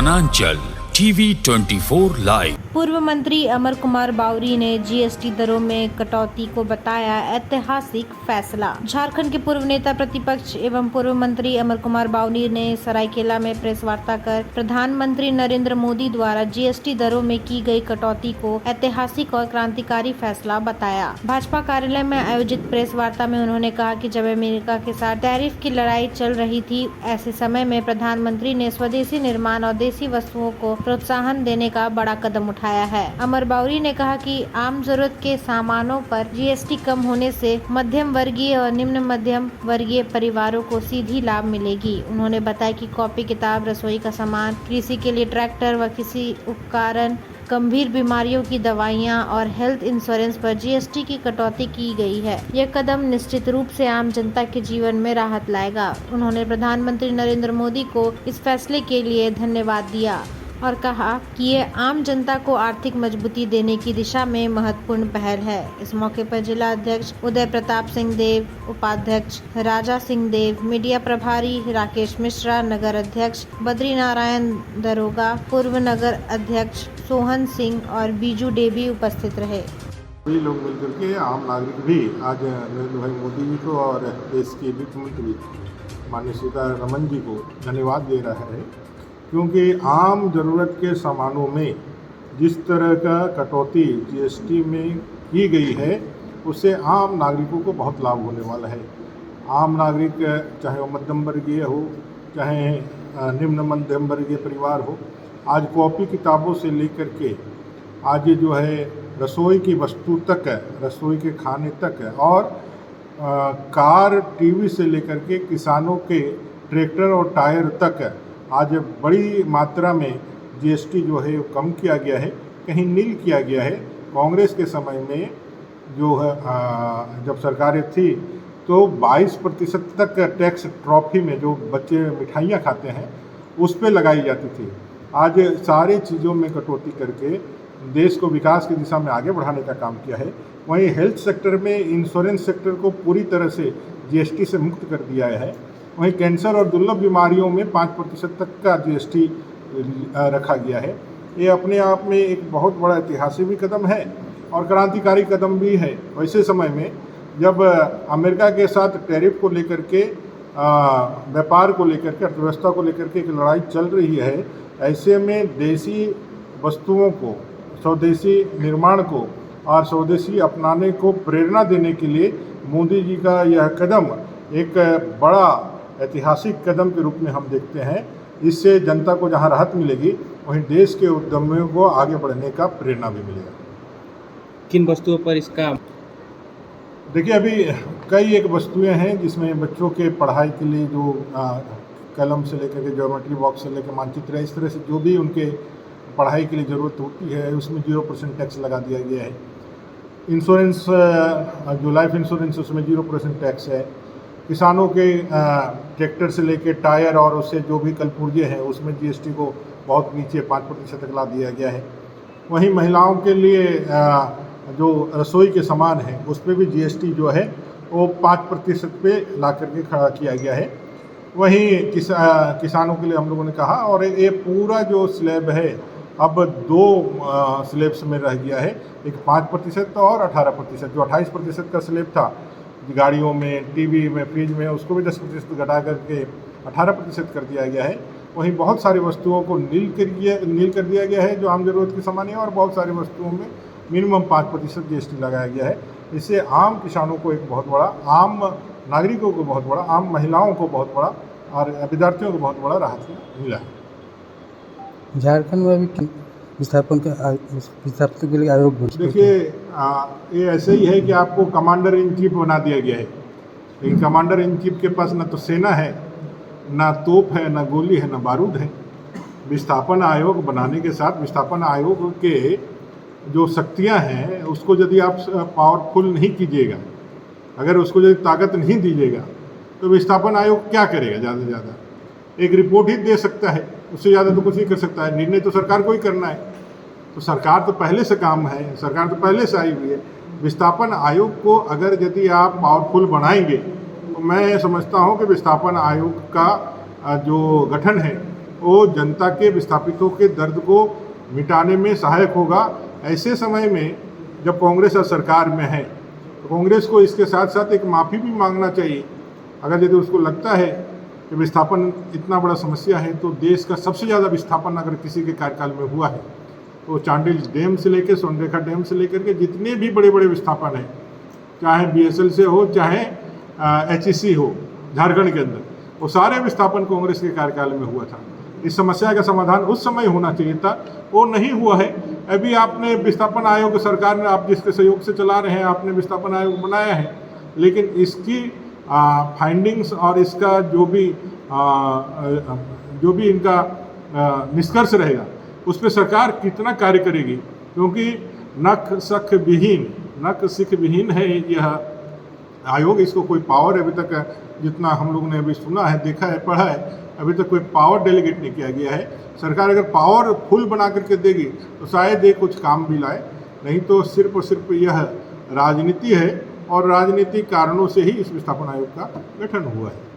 वनांचल TV 24 live. पूर्व मंत्री अमर कुमार बावरी ने जीएसटी दरों में कटौती को बताया ऐतिहासिक फैसला। झारखंड के पूर्व नेता प्रतिपक्ष एवं पूर्व मंत्री अमर कुमार बावरी ने सरायकेला में प्रेस वार्ता कर प्रधानमंत्री नरेंद्र मोदी द्वारा जीएसटी दरों में की गई कटौती को ऐतिहासिक और क्रांतिकारी फैसला बताया। भाजपा कार्यालय में आयोजित प्रेस वार्ता में उन्होंने कहा कि जब अमेरिका के साथ टैरिफ की लड़ाई चल रही थी, ऐसे समय में प्रधानमंत्री ने स्वदेशी निर्माण और देसी वस्तुओं को प्रोत्साहन देने का बड़ा कदम उठाया है। अमर बावरी ने कहा कि आम जरूरत के सामानों पर जीएसटी कम होने से मध्यम वर्गीय और निम्न मध्यम वर्गीय परिवारों को सीधी लाभ मिलेगी। उन्होंने बताया कि कॉपी किताब, रसोई का सामान, कृषि के लिए ट्रैक्टर व कृषि उपकरण, गंभीर बीमारियों की दवाइयां और हेल्थ इंश्योरेंस पर जीएसटी की कटौती की गई है। यह कदम निश्चित रूप से आम जनता के जीवन में राहत लाएगा। उन्होंने प्रधानमंत्री नरेंद्र मोदी को इस फैसले के लिए धन्यवाद दिया और कहा कि ये आम जनता को आर्थिक मजबूती देने की दिशा में महत्वपूर्ण पहल है। इस मौके पर जिला अध्यक्ष उदय प्रताप सिंह देव, उपाध्यक्ष राजा सिंह देव, मीडिया प्रभारी राकेश मिश्रा, नगर अध्यक्ष बद्री नारायण दरोगा, पूर्व नगर अध्यक्ष सोहन सिंह और बीजू डेबी उपस्थित रहे। सभी लोग मिलकर के आम नागरिक भी आज नरेंद्र भाई मोदी जी को और देश के वित्त मंत्री माननीय सीतारमण जी को धन्यवाद दे रहा है, क्योंकि आम ज़रूरत के सामानों में जिस तरह का कटौती जीएसटी में की गई है, उससे आम नागरिकों को बहुत लाभ होने वाला है। आम नागरिक चाहे वो मध्यम वर्गीय हो, चाहे निम्न मध्यम वर्गीय परिवार हो, आज कॉपी किताबों से लेकर के आज जो है रसोई की वस्तु तक है, रसोई के खाने तक है, और कार, टीवी से लेकर के किसानों के ट्रैक्टर और टायर तक है। आज बड़ी मात्रा में जीएसटी जो है कम किया गया है, कहीं नील किया गया है। कांग्रेस के समय में जो है जब सरकारें थी तो 22% तक टैक्स ट्रॉफी में जो बच्चे मिठाइयाँ खाते हैं उस पर लगाई जाती थी। आज सारी चीज़ों में कटौती करके देश को विकास की दिशा में आगे बढ़ाने का काम किया है। वहीं हेल्थ सेक्टर में इंश्योरेंस सेक्टर को पूरी तरह से जीएसटी से मुक्त कर दिया है। वहीं कैंसर और दुर्लभ बीमारियों में 5% तक का जीएसटी रखा गया है। ये अपने आप में एक बहुत बड़ा ऐतिहासिक भी कदम है और क्रांतिकारी कदम भी है। वैसे समय में जब अमेरिका के साथ टैरिफ को लेकर के, व्यापार को लेकर के, अर्थव्यवस्था को लेकर के एक लड़ाई चल रही है, ऐसे में देसी वस्तुओं को, स्वदेशी निर्माण को और स्वदेशी अपनाने को प्रेरणा देने के लिए मोदी जी का यह कदम एक बड़ा ऐतिहासिक कदम के रूप में हम देखते हैं। इससे जनता को जहां राहत मिलेगी, वहीं देश के उद्यमियों को आगे बढ़ने का प्रेरणा भी मिलेगा। किन वस्तुओं पर इसका? देखिए, अभी कई एक वस्तुएं हैं जिसमें बच्चों के पढ़ाई के लिए जो कलम से लेकर के ज्योमेट्री बॉक्स से लेकर मानचित्र, इस तरह से जो भी उनके पढ़ाई के लिए ज़रूरत होती है, उसमें 0% टैक्स लगा दिया गया है। इंश्योरेंस, जो लाइफ इंश्योरेंस, उसमें 0% टैक्स है। किसानों के ट्रैक्टर से लेकर टायर और उससे जो भी कल पुर्जे हैं, उसमें जीएसटी को बहुत नीचे 5% तक ला दिया गया है। वहीं महिलाओं के लिए जो रसोई के सामान हैं, उस पर भी जीएसटी जो है वो 5% पे ला करके खड़ा किया गया है। वहीं किसानों के लिए हम लोगों ने कहा, और ये पूरा जो स्लैब है अब 2 स्लैब्स में रह गया है, एक 5% और 18%। जो 28% का स्लैब था गाड़ियों में, टीवी में, फ्रिज में, उसको भी 10% घटा करके 18% कर दिया गया है। वहीं बहुत सारी वस्तुओं को नील कर दिया गया है जो आम ज़रूरत के सामान है, और बहुत सारी वस्तुओं में मिनिमम 5% जीएसटी लगाया गया है। इससे आम किसानों को एक बहुत बड़ा, आम नागरिकों को बहुत बड़ा, आम महिलाओं को बहुत बड़ा और विद्यार्थियों को बहुत बड़ा राहत मिला है। झारखंड में भी विस्थापन के लिए आयोग घोषित। देखिए, ये ऐसे ही है कि आपको कमांडर इन चीफ बना दिया गया है, लेकिन कमांडर इन चीफ के पास न तो सेना है, ना तोप है, ना गोली है, ना बारूद है। विस्थापन आयोग बनाने के साथ विस्थापन आयोग के जो शक्तियां हैं उसको यदि आप पावरफुल नहीं कीजिएगा, अगर उसको यदि ताकत नहीं दीजिएगा, तो विस्थापन आयोग क्या करेगा? ज़्यादा से ज़्यादा एक रिपोर्ट ही दे सकता है, उससे ज़्यादा तो कुछ नहीं कर सकता है। निर्णय तो सरकार को ही करना है, तो सरकार तो पहले से काम है, सरकार तो पहले से आई हुई है। विस्थापन आयोग को अगर यदि आप पावरफुल बनाएंगे, तो मैं समझता हूँ कि विस्थापन आयोग का जो गठन है वो जनता के विस्थापितों के दर्द को मिटाने में सहायक होगा। ऐसे समय में जब कांग्रेस सरकार में है तो कांग्रेस को इसके साथ साथ एक माफ़ी भी मांगना चाहिए। अगर यदि उसको लगता है कि विस्थापन इतना बड़ा समस्या है, तो देश का सबसे ज़्यादा विस्थापन अगर किसी के कार्यकाल में हुआ है तो चांडिल डैम से लेकर सोनरेखा डैम से लेकर के जितने भी बड़े बड़े विस्थापन हैं, चाहे BSL से हो चाहे HEC हो झारखंड के अंदर, वो सारे विस्थापन कांग्रेस के कार्यकाल में हुआ था। इस समस्या का समाधान उस समय होना चाहिए था, वो नहीं हुआ है। अभी आपने विस्थापन आयोग सरकार ने, आप जिसके सहयोग से चला रहे हैं, आपने विस्थापन आयोग बनाया है, लेकिन इसकी फाइंडिंग्स और इसका जो भी इनका निष्कर्ष रहेगा उस पर सरकार कितना कार्य करेगी, क्योंकि नख सिख विहीन है यह आयोग। इसको कोई पावर अभी तक, जितना हम लोगों ने अभी सुना है, देखा है, पढ़ा है, अभी तक कोई पावर डेलीगेट नहीं किया गया है। सरकार अगर पावर फुल बना करके देगी तो शायद ये कुछ काम भी लाए, नहीं तो सिर्फ और सिर्फ यह राजनीति है और राजनीतिक कारणों से ही इस विस्थापन आयोग का गठन हुआ है।